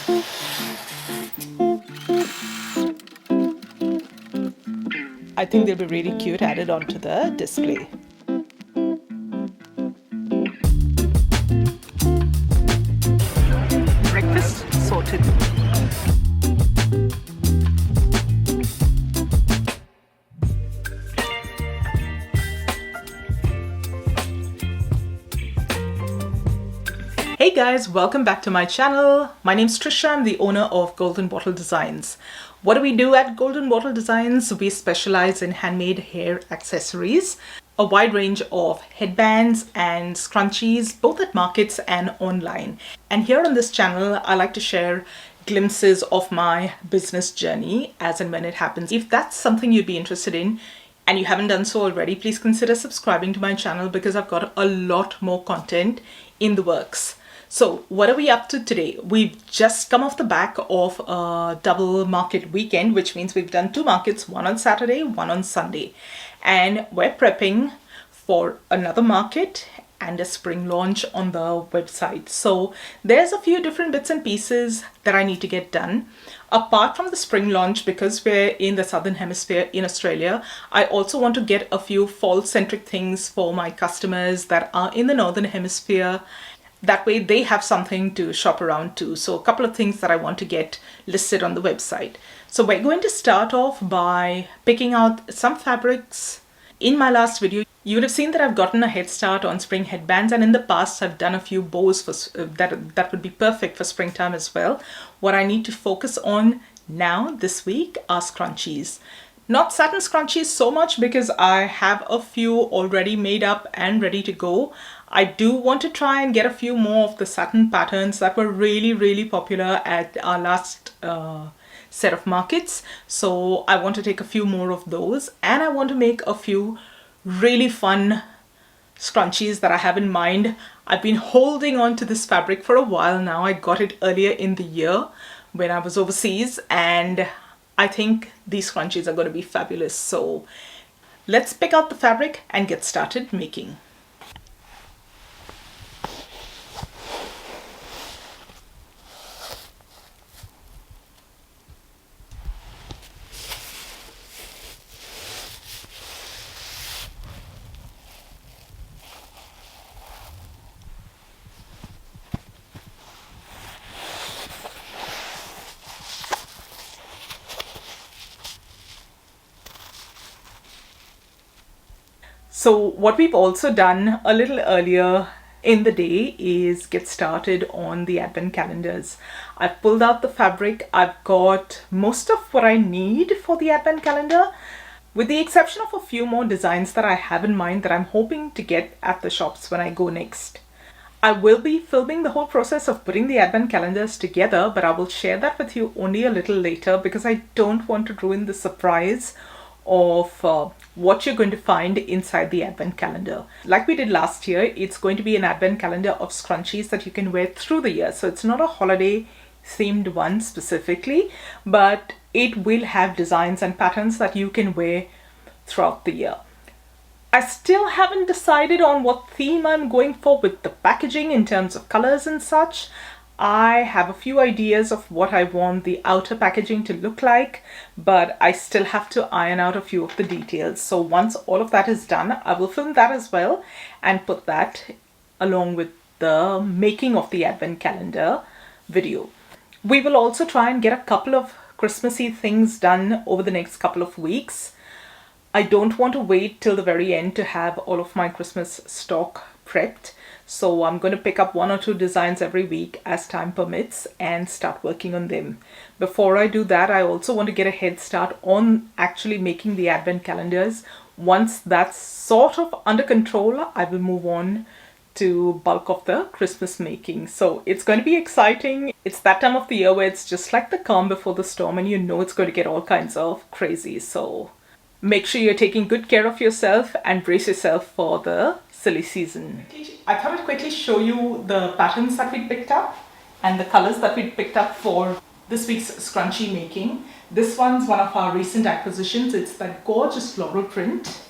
I think they'll be really cute added onto the display. Breakfast sorted. Hey guys, welcome back to my channel. My name's Trisha. I'm the owner of Golden Bottle Designs. What do we do at Golden Bottle Designs? We specialize in handmade hair accessories, a wide range of headbands and scrunchies, both at markets and online. And here on this channel, I like to share glimpses of my business journey as and when it happens. If that's something you'd be interested in, and you haven't done so already, please consider subscribing to my channel because I've got a lot more content in the works. So what are we up to today? We've just come off the back of a double market weekend, which means we've done two markets, one on Saturday, one on Sunday. And we're prepping for another market and a spring launch on the website. So there's a few different bits and pieces that I need to get done. Apart from the spring launch, because we're in the Southern Hemisphere in Australia, I also want to get a few fall-centric things for my customers that are in the Northern Hemisphere. That way they have something to shop around too. So a couple of things that I want to get listed on the website. So we're going to start off by picking out some fabrics. In my last video, you would have seen that I've gotten a head start on spring headbands, and in the past I've done a few bows for that would be perfect for springtime as well. What I need to focus on now this week are scrunchies. Not satin scrunchies so much because I have a few already made up and ready to go. I do want to try and get a few more of the satin patterns that were really popular at our last set of markets. So I want to take a few more of those, and I want to make a few really fun scrunchies that I have in mind. I've been holding on to this fabric for a while now. I got it earlier in the year when I was overseas, and I think these scrunchies are going to be fabulous. So let's pick out the fabric and get started making. So what we've also done a little earlier in the day is get started on the advent calendars. I've pulled out the fabric. I've got most of what I need for the advent calendar, with the exception of a few more designs that I have in mind that I'm hoping to get at the shops when I go next. I will be filming the whole process of putting the advent calendars together, but I will share that with you only a little later because I don't want to ruin the surprise of what you're going to find inside the advent calendar. Like we did last year, it's going to be an advent calendar of scrunchies that you can wear through the year. So it's not a holiday themed one specifically, but it will have designs and patterns that you can wear throughout the year. I still haven't decided on what theme I'm going for with the packaging in terms of colors and such. I have a few ideas of what I want the outer packaging to look like, but I still have to iron out a few of the details. So once all of that is done, I will film that as well and put that along with the making of the advent calendar video. We will also try and get a couple of Christmassy things done over the next couple of weeks. I don't want to wait till the very end to have all of my Christmas stock prepped. So I'm going to pick up one or two designs every week as time permits and start working on them. Before I do that, I also want to get a head start on actually making the advent calendars. Once that's sort of under control, I will move on to bulk of the Christmas making. So it's going to be exciting. It's that time of the year where it's just like the calm before the storm, and you know it's going to get all kinds of crazy. So make sure you're taking good care of yourself and brace yourself for the silly season. I thought I'd quickly show you the patterns that we picked up and the colors that we picked up for this week's scrunchie making. This one's one of our recent acquisitions. It's that gorgeous floral print.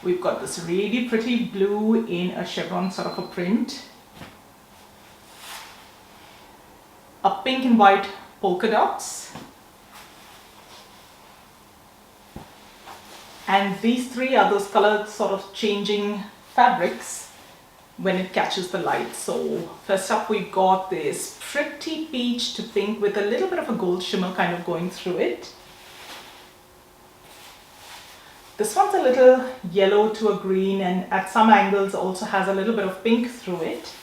We've got this really pretty blue in a chevron sort of a print. a pink and white polka dots. And these three are those color sort of changing fabrics when it catches the light. So first up we've got this pretty peach to pink with a little bit of a gold shimmer kind of going through it. This one's a little yellow to a green and at some angles also has a little bit of pink through it.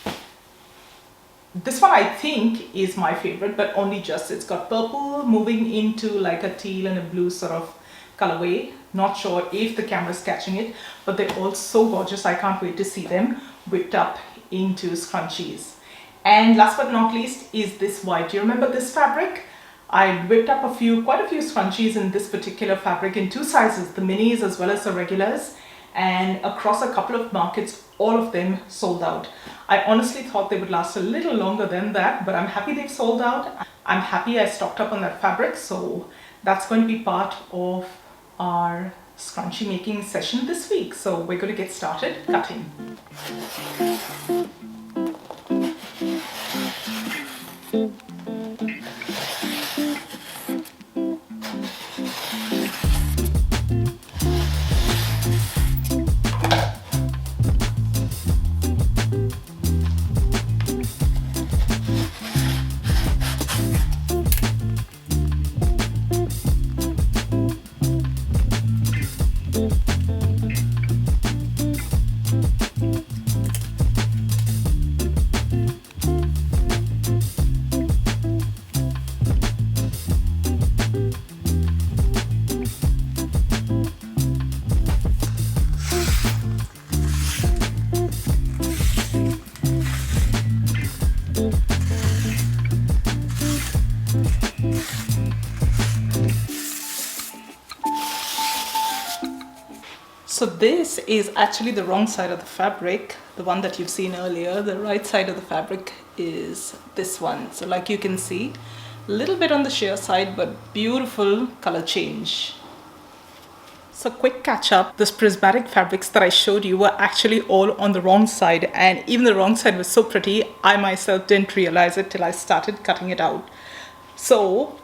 This one I think is my favorite, but only just. It's got purple moving into like a teal and a blue sort of colorway. Not sure if the camera's catching it, but they're all so gorgeous. I can't wait to see them whipped up into scrunchies. And last but not least is this white. Do you remember this fabric? I whipped up quite a few scrunchies in this particular fabric in two sizes, the minis as well as the regulars, and across a couple of markets, all of them sold out. I honestly thought they would last a little longer than that, but I'm happy they've sold out. I'm happy I stocked up on that fabric, so that's going to be part of our scrunchie making session this week. So we're going to get started cutting. So this is actually the wrong side of the fabric, the one that you've seen earlier. The right side of the fabric is this one. So like you can see, a little bit on the sheer side, but beautiful color change. So quick catch up, those prismatic fabrics that I showed you were actually all on the wrong side, and even the wrong side was so pretty, I myself didn't realize it till I started cutting it out. So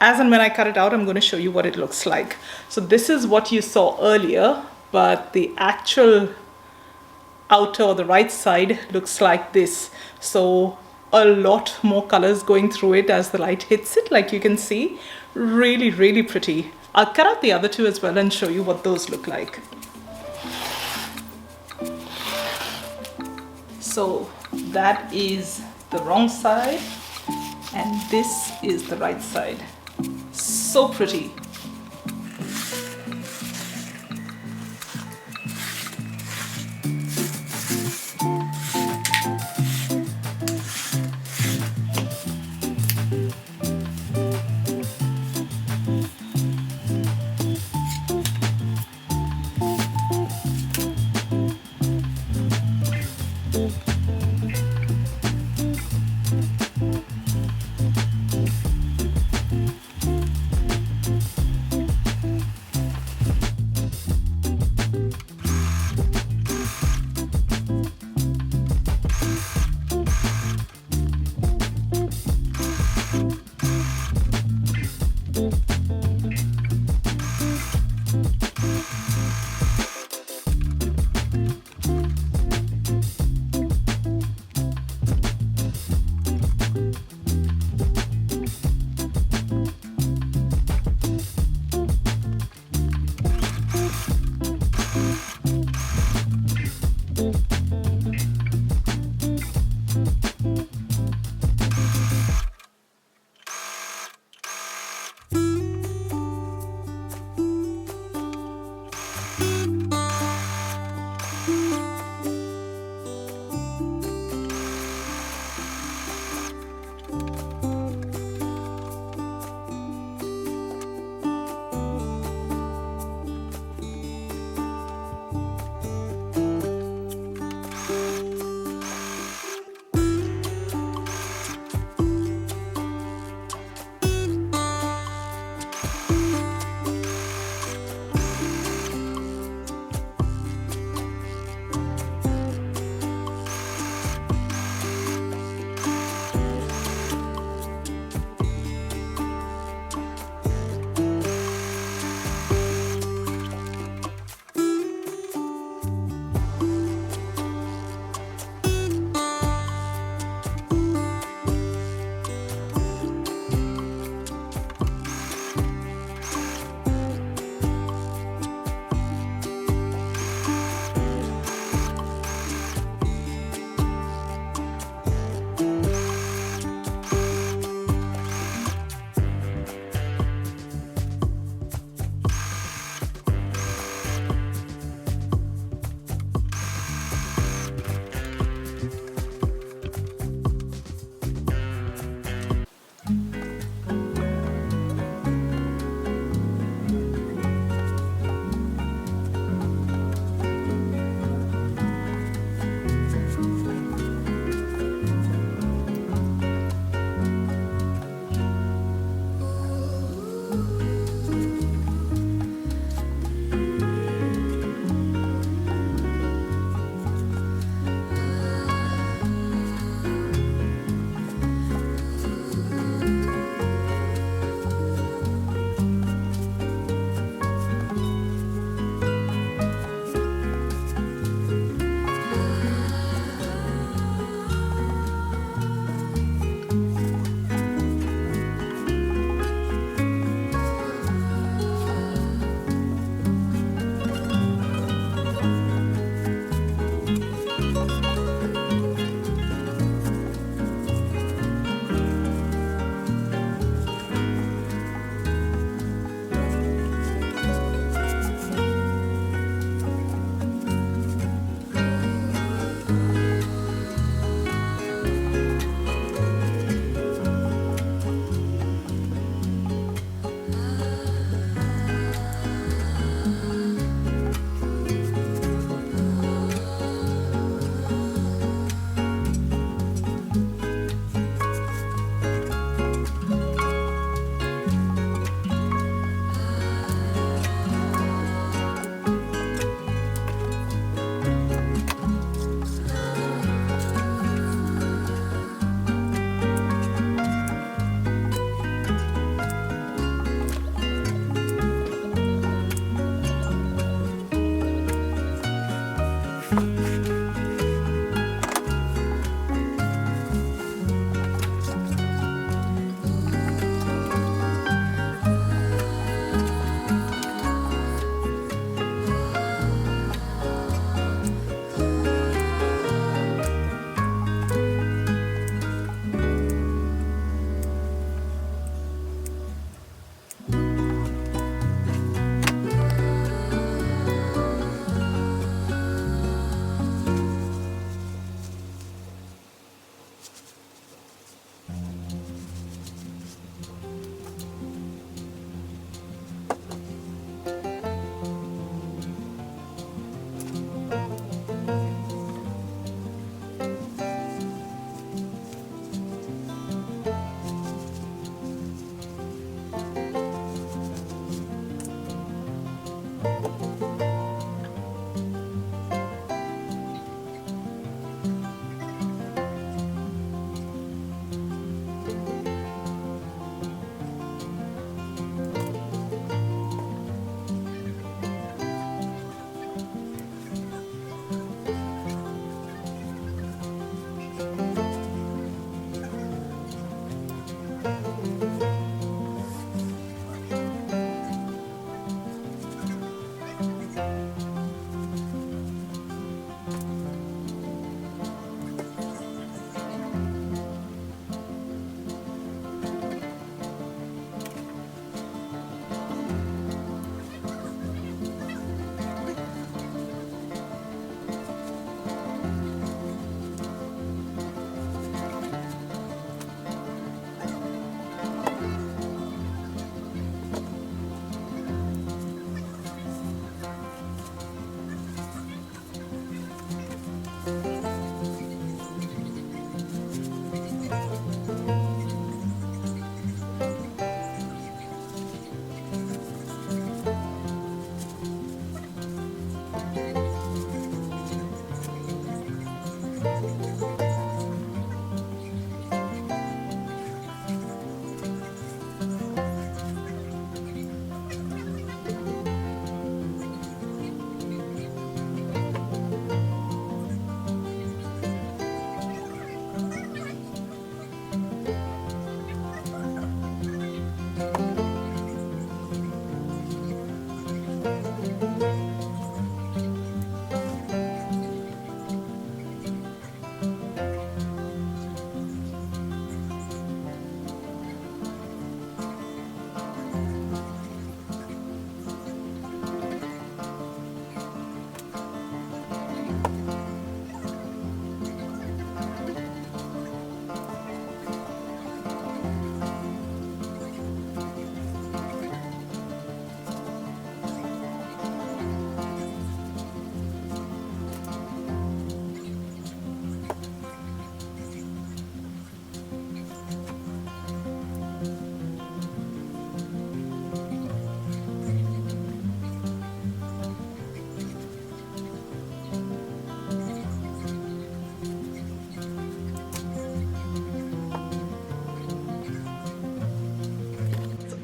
as and when I cut it out, I'm going to show you what it looks like. So this is what you saw earlier, but the actual outer or the right side looks like this. So a lot more colors going through it as the light hits it, like you can see. Really, really pretty. I'll cut out the other two as well and show you what those look like. So that is the wrong side and this is the right side. So pretty.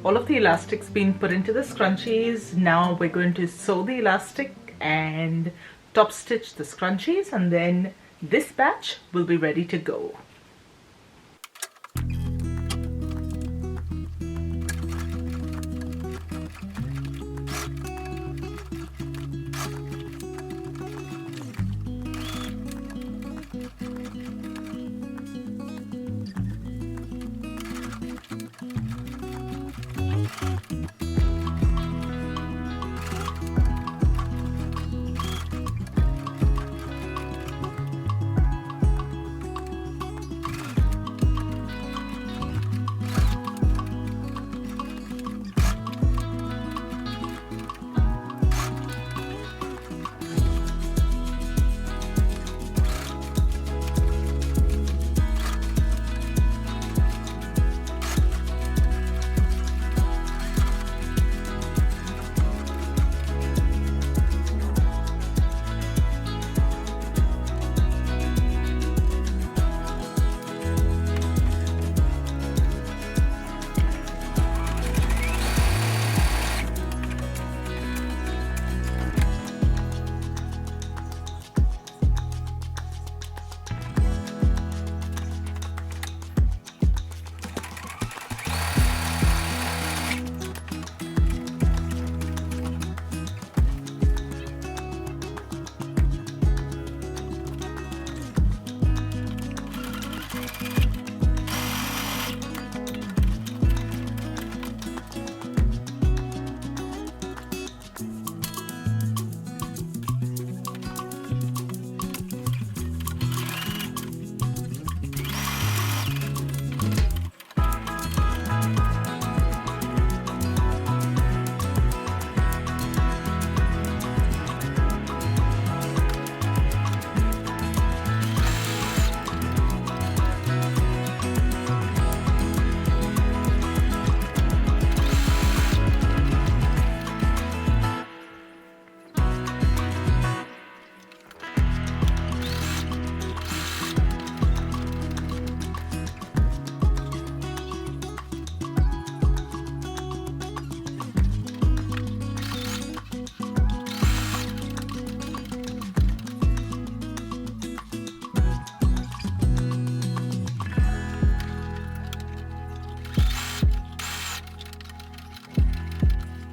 all of the elastic's been put into the scrunchies. Now we're going to sew the elastic and top stitch the scrunchies, and then this batch will be ready to go.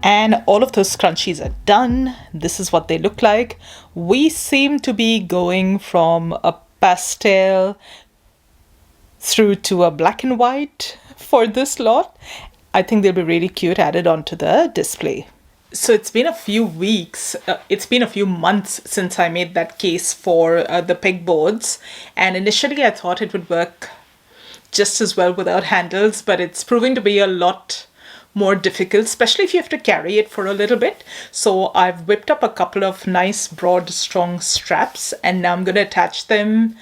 And all of those scrunchies are done. This is what they look like. We seem to be going from a pastel through to a black and white for this lot. I think they'll be really cute added onto the display. So it's been a few weeks, it's been a few months since I made that case for the pegboards. And initially I thought it would work just as well without handles, but it's proving to be a lot more difficult, especially if you have to carry it for a little bit. So I've whipped up a couple of nice broad strong straps, and now I'm going to attach them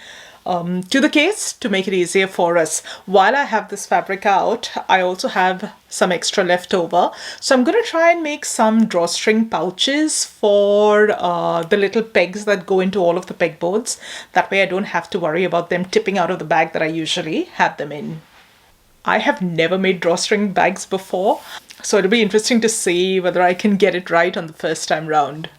to the case to make it easier for us. While I have this fabric out, I also have some extra left over, so I'm going to try and make some drawstring pouches for the little pegs that go into all of the pegboards. That way I don't have to worry about them tipping out of the bag that I usually have them in. I have never made drawstring bags before, so it'll be interesting to see whether I can get it right on the first time round.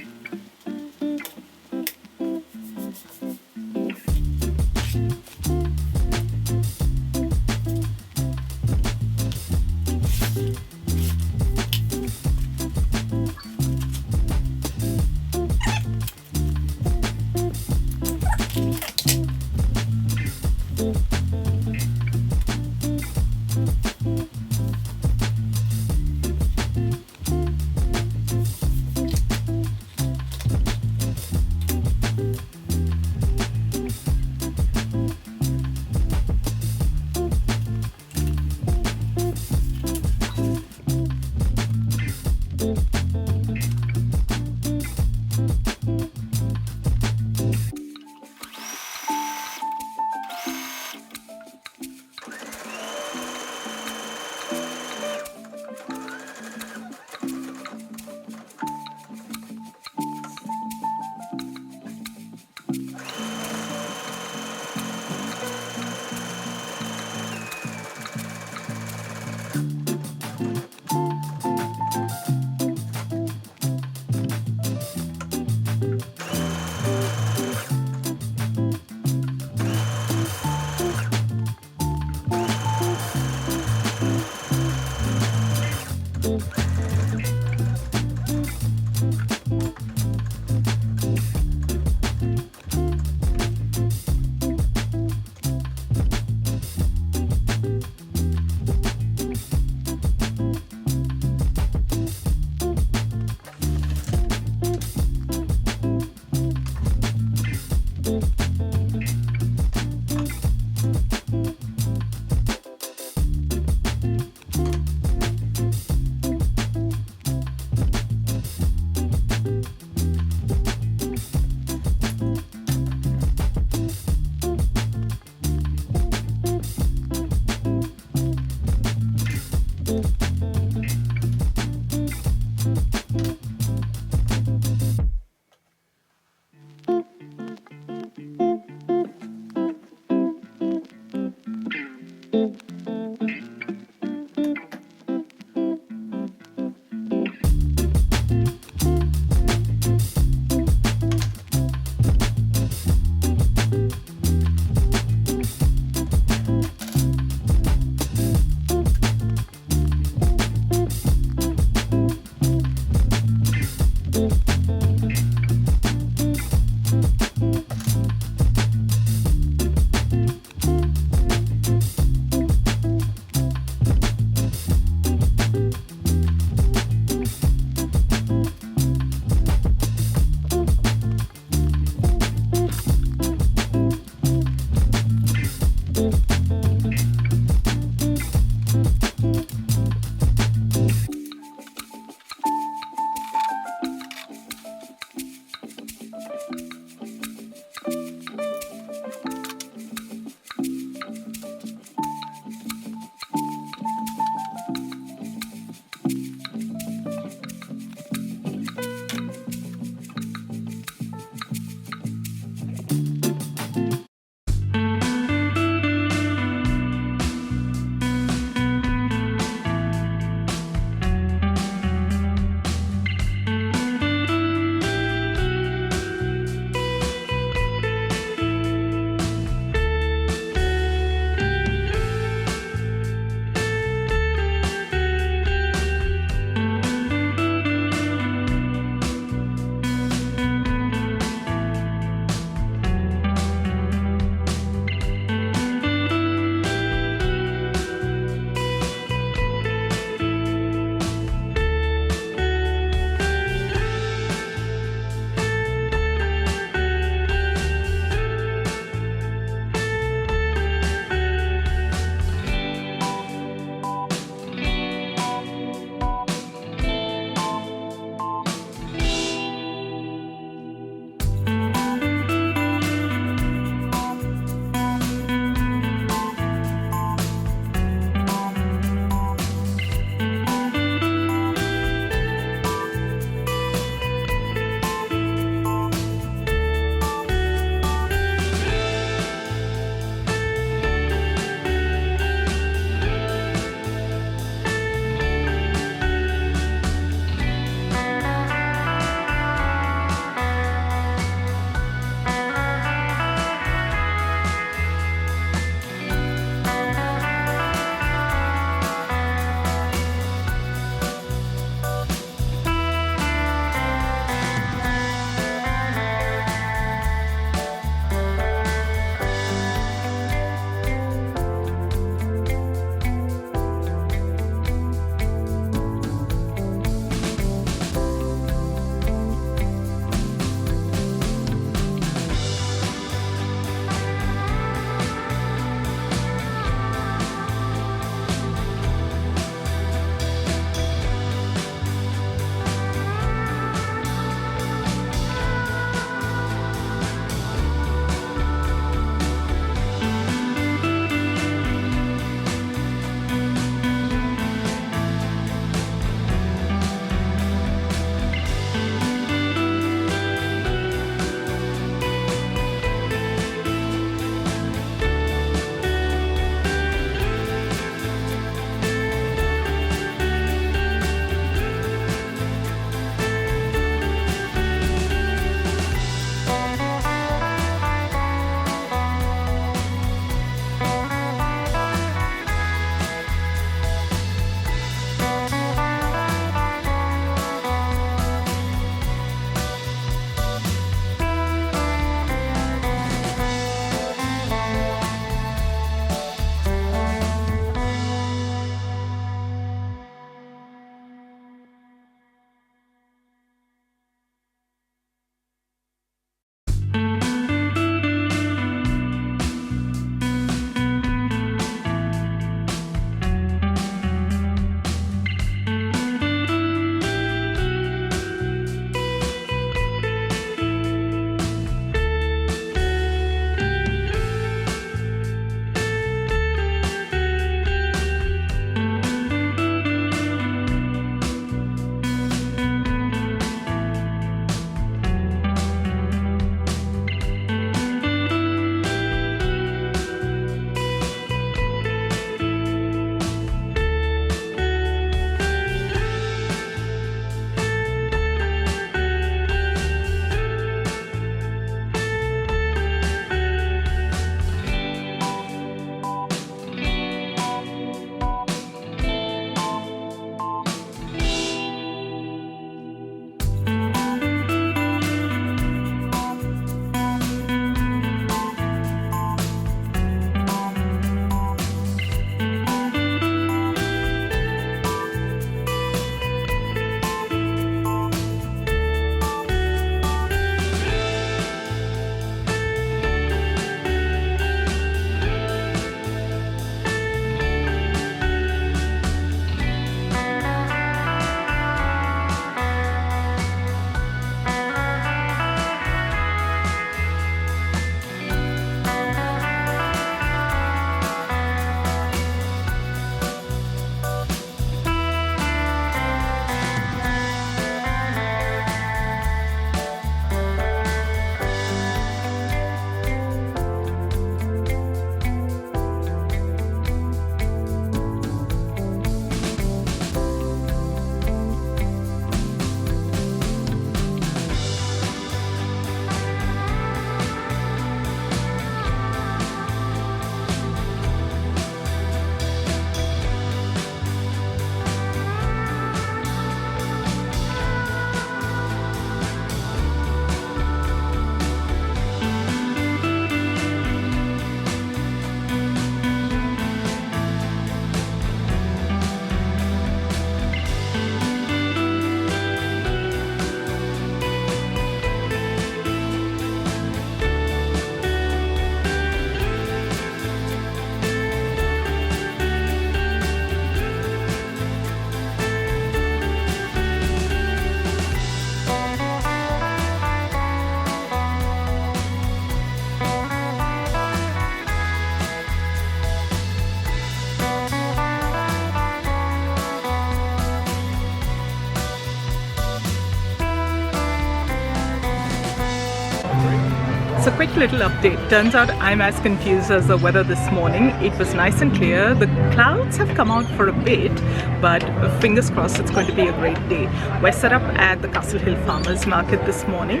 quick little update. Turns out I'm as confused as the weather this morning. It was nice and clear. The clouds have come out for a bit, but fingers crossed it's going to be a great day. We're set up at the Castle Hill Farmers Market this morning,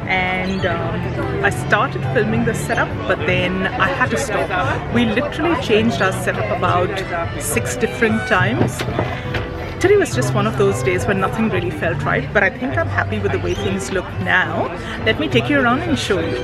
and I started filming the setup, but then I had to stop. We literally changed our setup about 6 different times. Today was just one of those days when nothing really felt right, but I think I'm happy with the way things look now. Let me take you around and show you.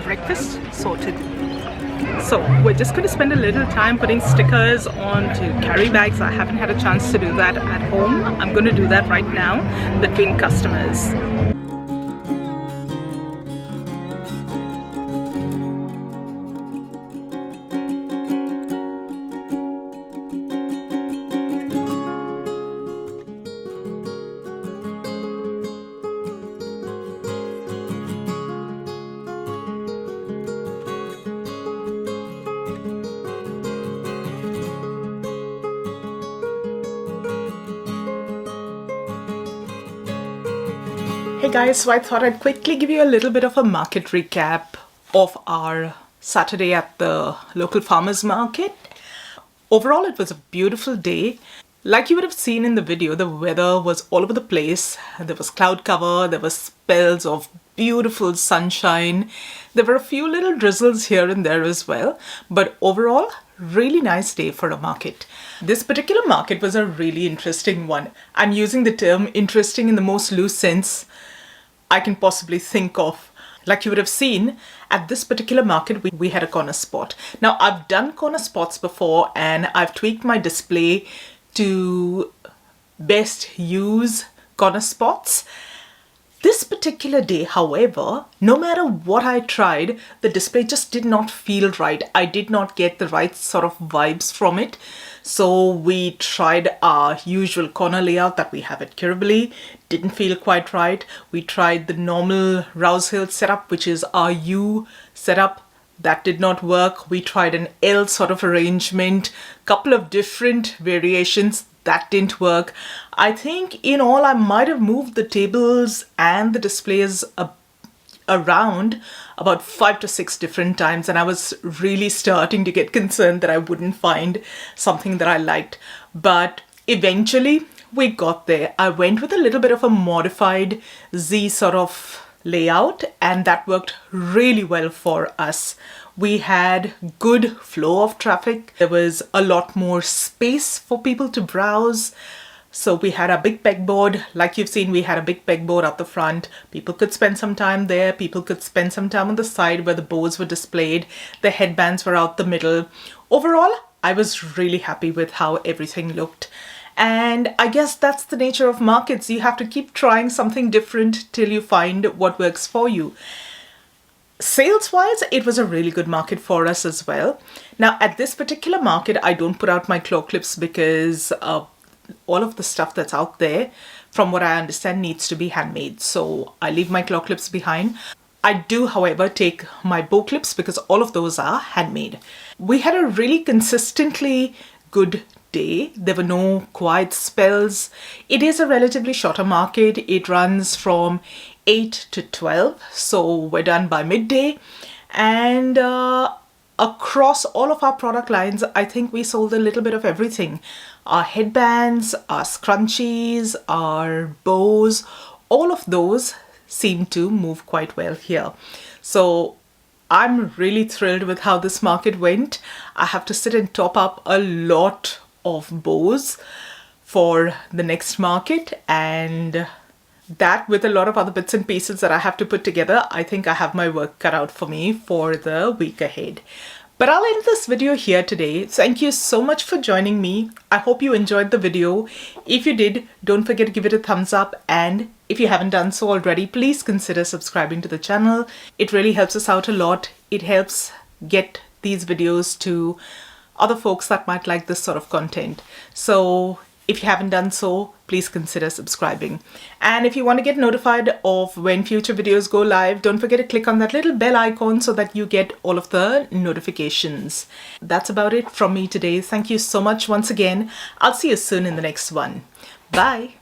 Breakfast sorted. So we're just going to spend a little time putting stickers onto carry bags. I haven't had a chance to do that at home. I'm going to do that right now between customers. Hey guys, so I thought I'd quickly give you a little bit of a market recap of our Saturday at the local farmers market. Overall, it was a beautiful day. Like you would have seen in the video, the weather was all over the place. There was cloud cover, there were spells of beautiful sunshine. There were a few little drizzles here and there as well, but overall, really nice day for a market. This particular market was a really interesting one. I'm using the term interesting in the most loose sense I can possibly think of. Like you would have seen, at this particular market, we had a corner spot. Now, I've done corner spots before and I've tweaked my display to best use corner spots. This particular day, however, no matter what I tried, the display just did not feel right. I did not get the right sort of vibes from it. So we tried our usual corner layout that we have at Kirribilli. Didn't feel quite right. We tried the normal Rouse Hill setup, which is our U setup. That did not work. We tried an L sort of arrangement, couple of different variations. That didn't work. I think in all I might have moved the tables and the displays around about 5 to 6 different times, and I was really starting to get concerned that I wouldn't find something that I liked. But eventually we got there. I went with a little bit of a modified Z sort of layout, and that worked really well for us. We had good flow of traffic. There was a lot more space for people to browse. So we had a big pegboard. Like you've seen, we had a big pegboard at the front. People could spend some time there. People could spend some time on the side where the bows were displayed. The headbands were out the middle. Overall, I was really happy with how everything looked. And I guess that's the nature of markets. You have to keep trying something different till you find what works for you. Sales-wise, it was a really good market for us as well. Now, at this particular market, I don't put out my claw clips because all of the stuff that's out there, from what I understand, needs to be handmade. So I leave my claw clips behind. I do, however, take my bow clips because all of those are handmade. We had a really consistently good day. There were no quiet spells. It is a relatively shorter market. It runs from 8 to 12, so we're done by midday. And across all of our product lines, I think we sold a little bit of everything. Our headbands, our scrunchies, our bows, all of those seem to move quite well here. So I'm really thrilled with how this market went. I have to sit and top up a lot of bows for the next market, and that with a lot of other bits and pieces that I have to put together, I think I have my work cut out for me for the week ahead. But I'll end this video here today. Thank you so much for joining me. I hope you enjoyed the video. If you did, don't forget to give it a thumbs up, and if you haven't done so already, please consider subscribing to the channel. It really helps us out a lot. It helps get these videos to other folks that might like this sort of content. So if you haven't done so, please consider subscribing. And if you want to get notified of when future videos go live, don't forget to click on that little bell icon so that you get all of the notifications. That's about it from me today. Thank you so much once again. I'll see you soon in the next one. Bye.